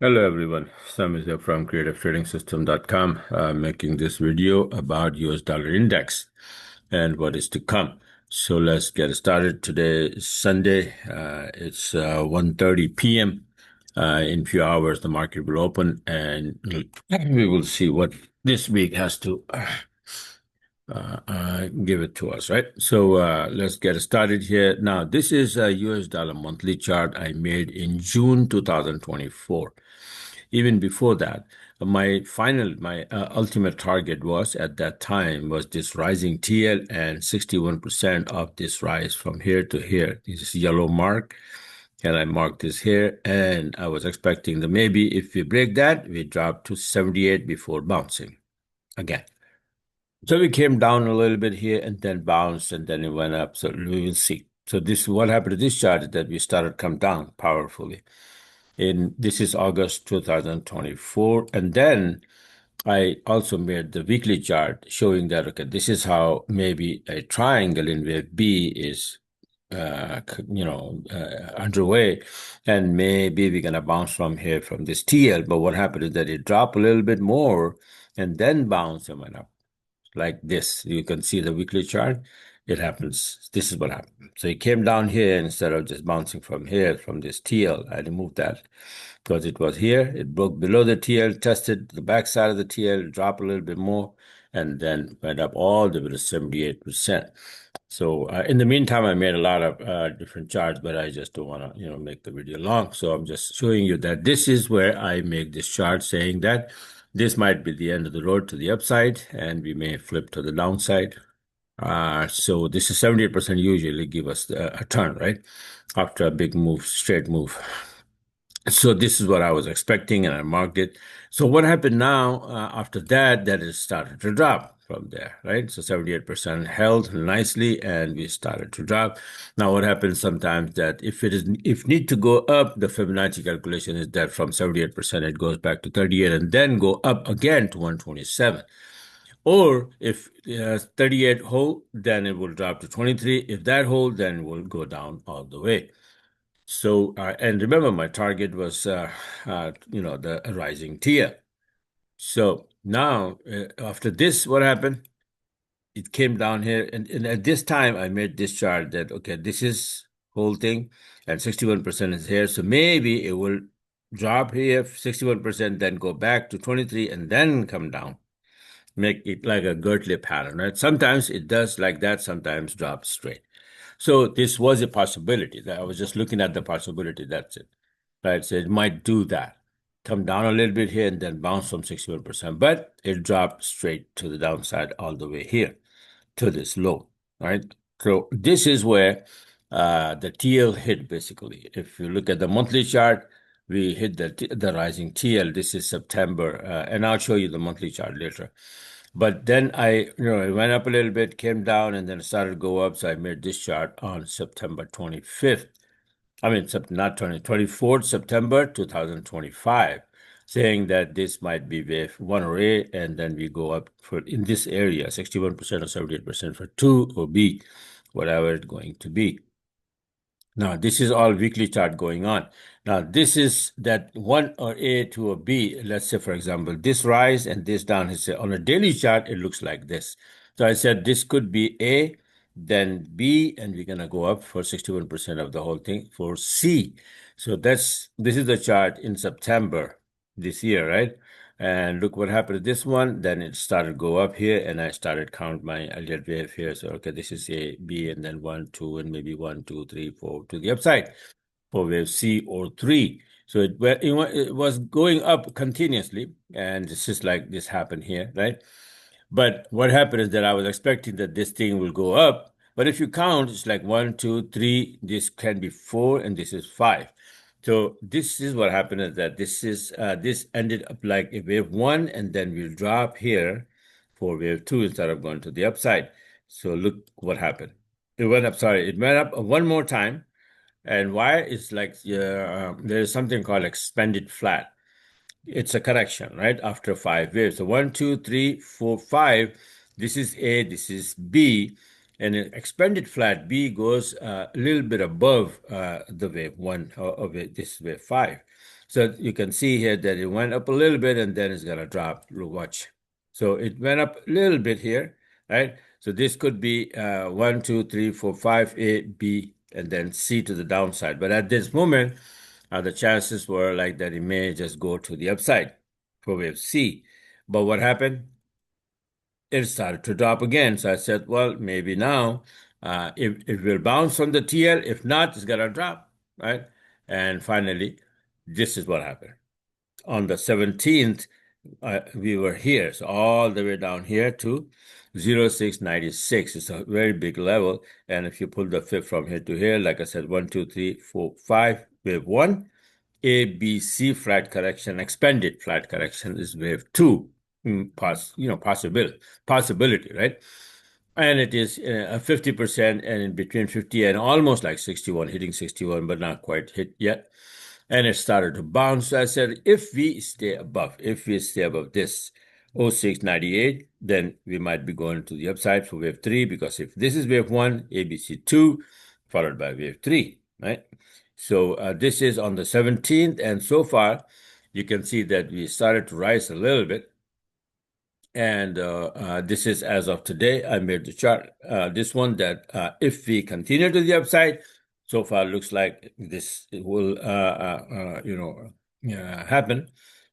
Hello everyone, Sam is here from creativetrading.com, making this video about US dollar index and what is to come. So let's get started. Today is Sunday. It's 1:30 p.m. In a few hours, the market will open and we will see what this week has to give it to us, right? So let's get started here. Now, this is a US dollar monthly chart I made in June 2024. Even before that, my ultimate target was at that time was this rising TL and 61% of this rise from here to here. This is yellow mark, and I marked this here, and I was expecting that maybe if we break that, we drop to 78 before bouncing again. So we came down a little bit here and then bounced and then it went up. So we will see. So this what happened to this chart is that we started come down powerfully. In this is August 2024. And then I also made the weekly chart showing that okay, this is how maybe a triangle in wave B is underway, and maybe we're gonna bounce from here from this TL. But what happened is that it dropped a little bit more and then bounced and went up like this. You can see the weekly chart. It happens. This is what happened. So it came down here instead of just bouncing from here, from this TL. I removed that because it was here. It broke below the TL, tested the backside of the TL, dropped a little bit more, and then went up all the way to 78%. So in the meantime, I made a lot of different charts, but I just don't want to, make the video long. So I'm just showing you that this is where I make this chart saying that this might be the end of the road to the upside, and we may flip to the downside. So this is 78% usually give us a turn, right? After a big move, straight move. So this is what I was expecting, and I marked it. So what happened now after that? That it started to drop from there, right? So 78% held nicely, and we started to drop. Now, what happens sometimes that if need to go up, the Fibonacci calculation is that from 78% it goes back to 38, and then go up again to 127. Or if it has 38 hold, then it will drop to 23. If that hold, then it will go down all the way. So, and remember, my target was, the rising tier. So now, after this, what happened? It came down here, and at this time, I made this chart that okay, this is whole thing, and 61% is here. So maybe it will drop here, 61%, then go back to 23, and then come down. Make it like a Gertley pattern, right? Sometimes it does like that, sometimes drops straight. So this was a possibility. That I was just looking at the possibility. That's it. Right. So it might do that. Come down a little bit here and then bounce from 61%. But it dropped straight to the downside all the way here to this low. Right. So this is where the TL hit basically. If you look at the monthly chart, we hit the rising TL. This is September, and I'll show you the monthly chart later. But then it went up a little bit, came down, and then it started to go up. So I made this chart on September 25th. I mean, not 24th September 2025, saying that this might be wave 1 or A, and then we go up for in this area, 61% or 78% for 2 or B, whatever it's going to be. Now, this is all weekly chart going on. Now, this is that 1 or A to a B. Let's say, for example, this rise and this down. On a daily chart, it looks like this. So I said this could be A, then B, and we're going to go up for 61% of the whole thing for C. So this is the chart in September this year, right? And look what happened to this one. Then it started to go up here, and I started count my Elliott wave here. So okay, this is A, B, and then 1, 2, and maybe 1, 2, 3, 4 to the upside for wave C or 3. So it was going up continuously, and it's just like this happened here, right? But what happened is that I was expecting that this thing will go up. But if you count, it's like 1, 2, 3. This can be 4, and this is 5. So this is what happened is that this ended up like a wave 1, and then we'll drop here for wave 2 instead of going to the upside. So look what happened. It went up. Sorry, it went up one more time. And why? It's like there's something called expanded flat. It's a correction, right? After 5 waves. So 1, 2, 3, 4, 5. This is A, this is B. And an expanded flat B goes a little bit above the wave 1 of this wave 5. So you can see here that it went up a little bit and then it's gonna drop. Watch. So it went up a little bit here, right? So this could be 1, 2, 3, 4, 5, A, B, and then C to the downside. But at this moment, the chances were like that it may just go to the upside for wave C. But what happened? It started to drop again. So I said, well, maybe now if it will bounce from the TL. If not, it's gonna drop, right? And finally, this is what happened. On the 17th, we were here, so all the way down here to 0696. It's a very big level. And if you pull the fib from here to here, like I said, 1, 2, 3, 4, 5, wave one. A, B, C flat correction, expanded flat correction is wave two. Possibility, right? And it is 50% and in between 50 and almost like 61, hitting 61, but not quite hit yet. And it started to bounce. So I said, if we stay above this 0698, then we might be going to the upside for wave three, because if this is wave one, ABC2, followed by wave three, right? So this is on the 17th, and so far you can see that we started to rise a little bit. And this is as of today. I made the chart. This one that if we continue to the upside, so far looks like this will happen.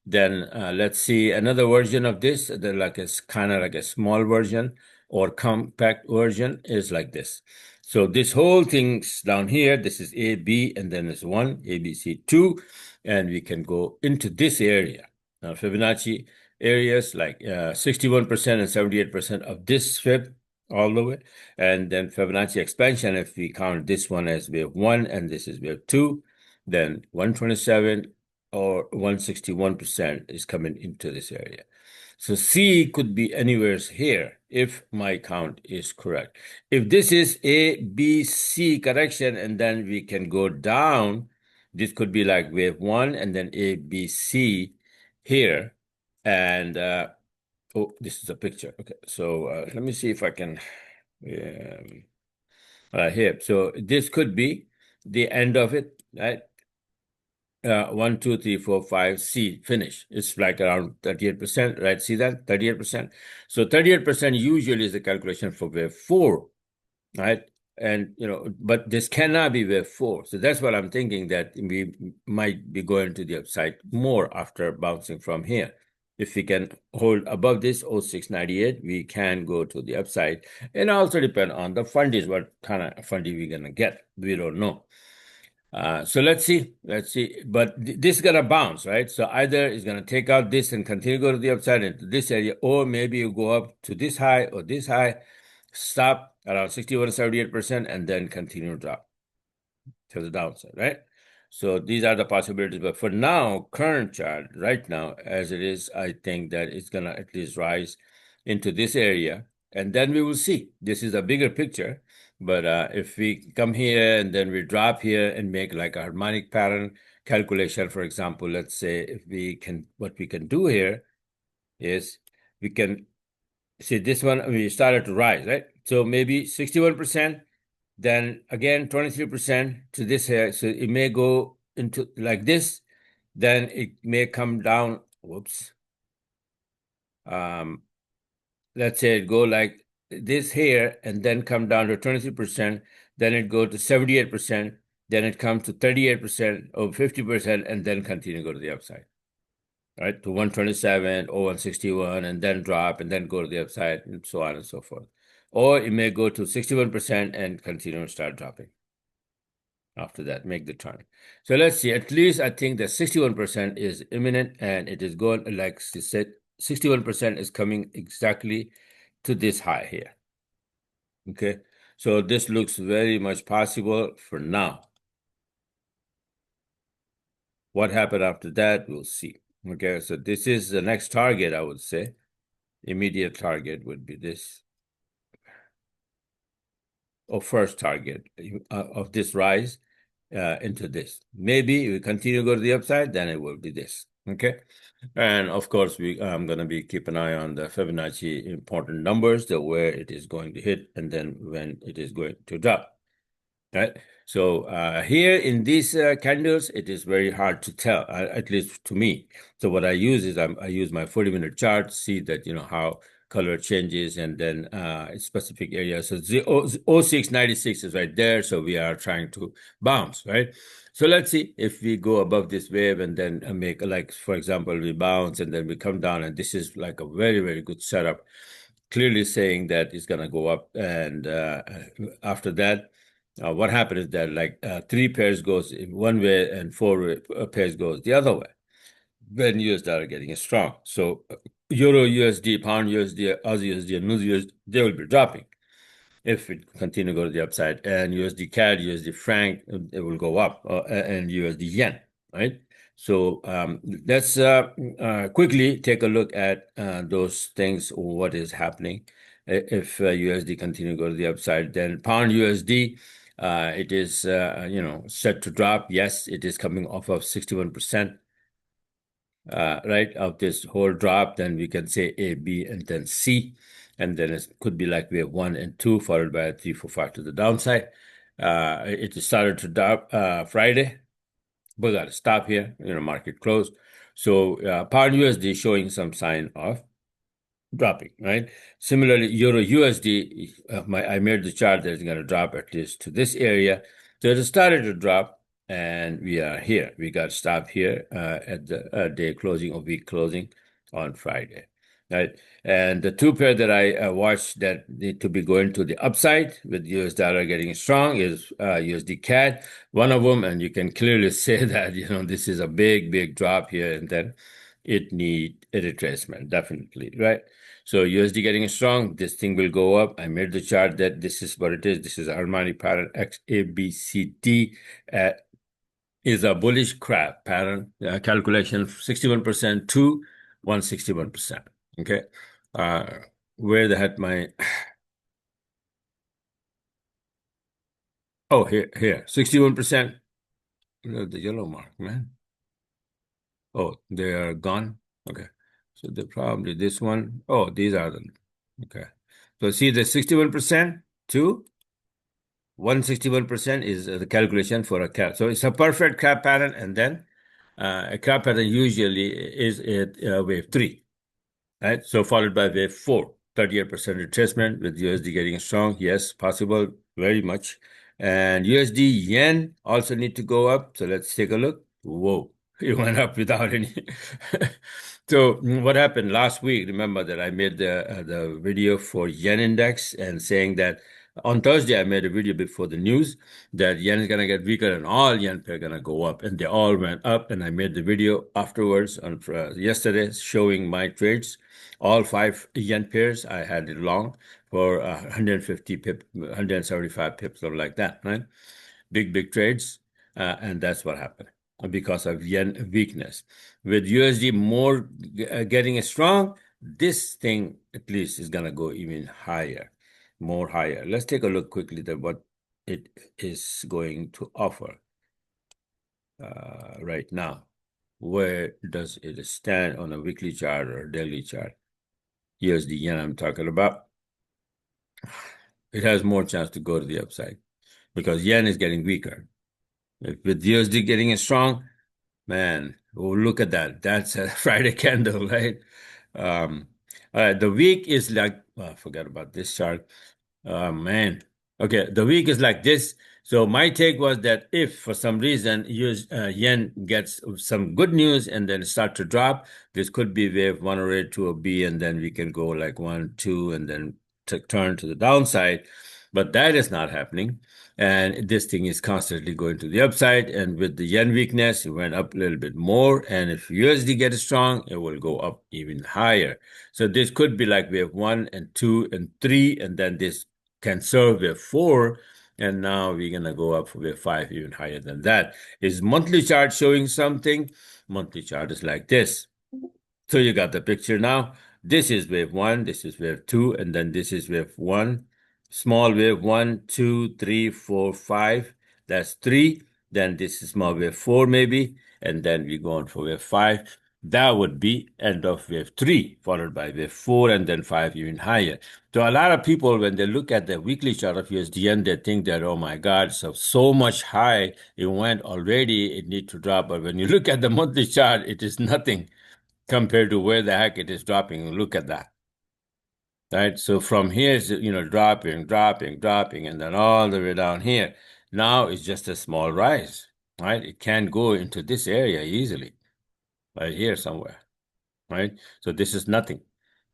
Then let's see another version of this. That like it's kind of like a small version or compact version is like this. So this whole thing's down here. This is A, B, and then it's one, A, B, C, two, and we can go into this area. Now Fibonacci areas like 61% and 78% of this fib all the way. And then Fibonacci expansion, if we count this one as wave one and this is wave two, then 127 or 161% is coming into this area. So C could be anywhere here if my count is correct. If this is A, B, C correction, and then we can go down, this could be like wave one and then A, B, C here. And oh, this is a picture. Okay, so let me see if I can here. So this could be the end of it, right? 1, 2, 3, 4, 5, C, finish. It's like around 38%, right? See that? 38%. So 38% usually is the calculation for wave four, right? And, but this cannot be wave four. So that's what I'm thinking, that we might be going to the upside more after bouncing from here. If we can hold above this 0698, we can go to the upside. And also depend on the funding, what kind of funding we're going to get. We don't know. So let's see. But this is going to bounce, right? So either it's going to take out this and continue to go to the upside into this area, or maybe you go up to this high or this high, stop around 61 to 78%, and then continue to drop to the downside, right? So these are the possibilities. But for now, current chart, right now, as it is, I think that it's going to at least rise into this area. And then we will see. This is a bigger picture. But if we come here and then we drop here and make like a harmonic pattern calculation, for example, let's say if we can, what we can do here is we can see this one, we started to rise, right? So maybe 61%, then again 23% to this here. So it may go into like this, then it may come down. Whoops. Let's say it go like this here and then come down to 23%, then it go to 78%, then it comes to 38% or 50%, and then continue to go to the upside, right? To 127 or 161, and then drop and then go to the upside, and so on and so forth. Or it may go to 61% and continue to start dropping. After that, make the turn. So let's see. At least I think that 61% is imminent, and it is going, like she said, 61% is coming exactly to this high here. Okay, so this looks very much possible for now. What happened after that, we'll see. Okay, so this is the next target, I would say. Immediate target would be this, or first target of this rise into this. Maybe we continue to go to the upside, then it will be this. Okay. And of course, I'm going to be keep an eye on the Fibonacci important numbers, the where it is going to hit, and then when it is going to drop. Right. So here in these candles, it is very hard to tell, at least to me. So what I use is I use my 40-minute chart, see that how color changes, and then specific areas. So the 0696 is right there. So we are trying to bounce, right? So let's see if we go above this wave and then make, like, for example, we bounce and then we come down, and this is like a very, very good setup, clearly saying that it's going to go up. And after that, what happened is that like three pairs goes in one way and four pairs goes the other way when US dollar getting strong. So Euro USD, Pound USD, Aussie USD, and New USD, they will be dropping if it continue to go to the upside. And USD CAD, USD franc, it will go up, and USD yen, right? So let's quickly take a look at those things, what is happening. If USD continue to go to the upside, then Pound USD, it is set to drop. Yes, it is coming off of 61%. Right, of this whole drop, then we can say A, B, and then C. And then it could be like wave 1 and 2, followed by a 3, 4, 5 to the downside. It started to drop Friday. We got to stop here, market closed. So pound USD showing some sign of dropping, right? Similarly, Euro USD, I made the chart that it's going to drop at least to this area. So it started to drop, and we are here. We got stopped here at the day closing or week closing on Friday, right? And the two pair that I watched that need to be going to the upside with US dollar getting strong is USD CAD, one of them, and you can clearly say that this is a big, big drop here, and then it need a retracement, definitely, right? So USD getting strong, this thing will go up. I made the chart that this is what it is. This is Armani pattern XABCD, is a bullish crab pattern calculation 61% to 161%. Okay. Uh, where the heck my oh, here 61%. The yellow mark, man. Oh, they are gone. Okay. So they probably this one. Oh, these are the okay. So see the 61% to 161% is the calculation for a cap. So it's a perfect cap pattern, and then a cap pattern usually is at wave 3, right? So followed by wave 4, 38% retracement with USD getting strong. Yes, possible, very much. And USD yen also need to go up. So let's take a look. Whoa, it went up without any. So what happened last week? Remember that I made the video for yen index and saying that on Thursday I made a video before the news that yen is gonna get weaker and all yen pair gonna go up, and they all went up. And I made the video afterwards on yesterday showing my trades. All 5 yen pairs I had it long for 150 pip, 175 pips, something like that, right? Big, big trades. And that's what happened because of yen weakness. With USD more getting strong, this thing at least is going to go even higher, more higher. Let's take a look quickly at what it is going to offer right now. Where does it stand on a weekly chart or daily chart? USD yen I'm talking about. It has more chance to go to the upside because yen is getting weaker. With USD getting strong, man, oh, look at that. That's a Friday candle, right? Um, all right, the week is like, I forgot about this chart. Man. Okay, the week is like this. So my take was that if for some reason yen gets some good news and then start to drop, this could be wave 108 to a B, and then we can go like 1, 2, and then turn to the downside. But that is not happening. And this thing is constantly going to the upside. And with the yen weakness, it went up a little bit more. And if USD gets strong, it will go up even higher. So this could be like wave 1 and 2 and 3, and then this can serve wave 4. And now we're going to go up for wave 5, even higher than that. Is monthly chart showing something? Monthly chart is like this. So you got the picture now. This is wave 1, this is wave 2, and then this is wave 1. Small wave 1, 2, 3, 4, 5. That's 3. Then this is small wave 4 maybe. And then we go on for wave 5. that would be end of wave three, followed by wave four, and then five even higher. So a lot of people, when they look at the weekly chart of USDN, they think that, oh my God, so much high, it went already, it need to drop. But when you look at the monthly chart, it is nothing compared to where the heck it is dropping. Look at that. Right. So from here, it's, dropping, dropping, dropping, and then all the way down here. Now it's just a small rise, right? It can go into this area easily, right here somewhere, right? So this is nothing.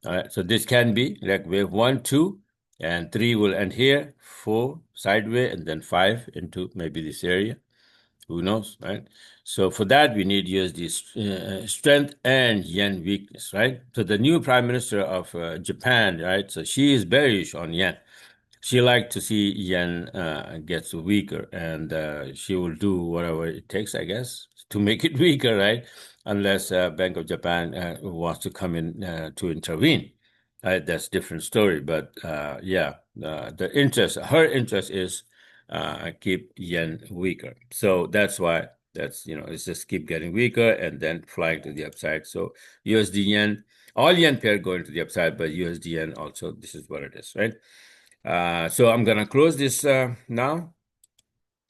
All right. So this can be like wave one, two, and three will end here, four sideways, and then five into maybe this area. Who knows, right? So for that, we need USD strength and yen weakness, right? So the new prime minister of Japan, right? So she is bearish on yen. She likes to see yen gets weaker, and she will do whatever it takes, I guess, to make it weaker, right? Unless Bank of Japan wants to come in to intervene. Right? That's a different story. But yeah, her interest is keep yen weaker. So that's why it's just keep getting weaker and then flying to the upside. So USD yen, all yen pair going to the upside, but USD yen also, this is what it is, right? So I'm gonna close this now.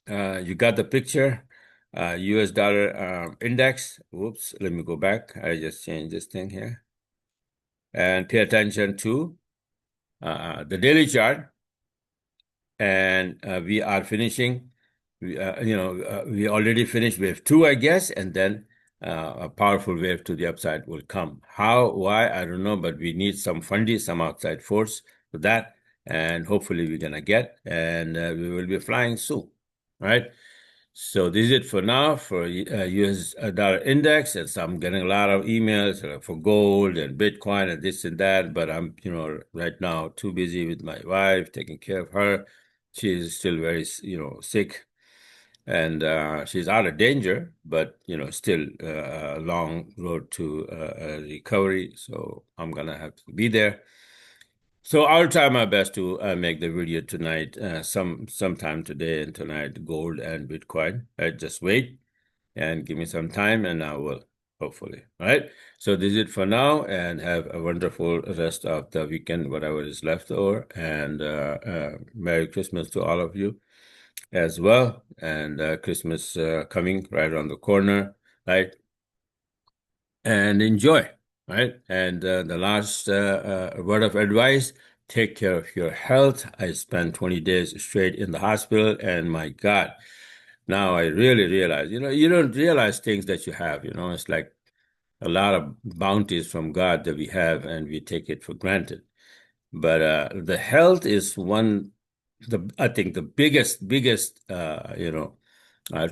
You got the picture. US dollar index. Whoops, let me go back. I just changed this thing here. And pay attention to the daily chart. And we are finishing. We already finished wave two, I guess, and then a powerful wave to the upside will come. How, why, I don't know, but we need some funding, some outside force for that, and hopefully we're gonna get, and we will be flying soon, right? So this is it for now for US dollar index. And so I'm getting a lot of emails for gold and Bitcoin and this and that, but I'm, right now too busy with my wife, taking care of her. She's still very, sick, and she's out of danger, but still a long road to recovery. So I'm gonna have to be there. So I'll try my best to make the video tonight, sometime today and tonight, gold and Bitcoin. Just wait and give me some time, and I will, hopefully. All right. So this is it for now, and have a wonderful rest of the weekend, whatever is left over, and Merry Christmas to all of you as well. And Christmas coming right around the corner, right? And enjoy, right? And the last word of advice, take care of your health. I spent 20 days straight in the hospital, and my God, now I really realize, you don't realize things that you have, it's like a lot of bounties from God that we have, and we take it for granted. But the health is I think the biggest,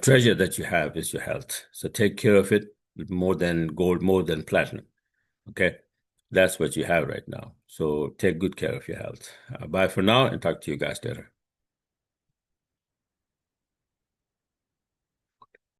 treasure that you have is your health. So take care of it more than gold, more than platinum. Okay. That's what you have right now. So take good care of your health. Bye for now, and talk to you guys later.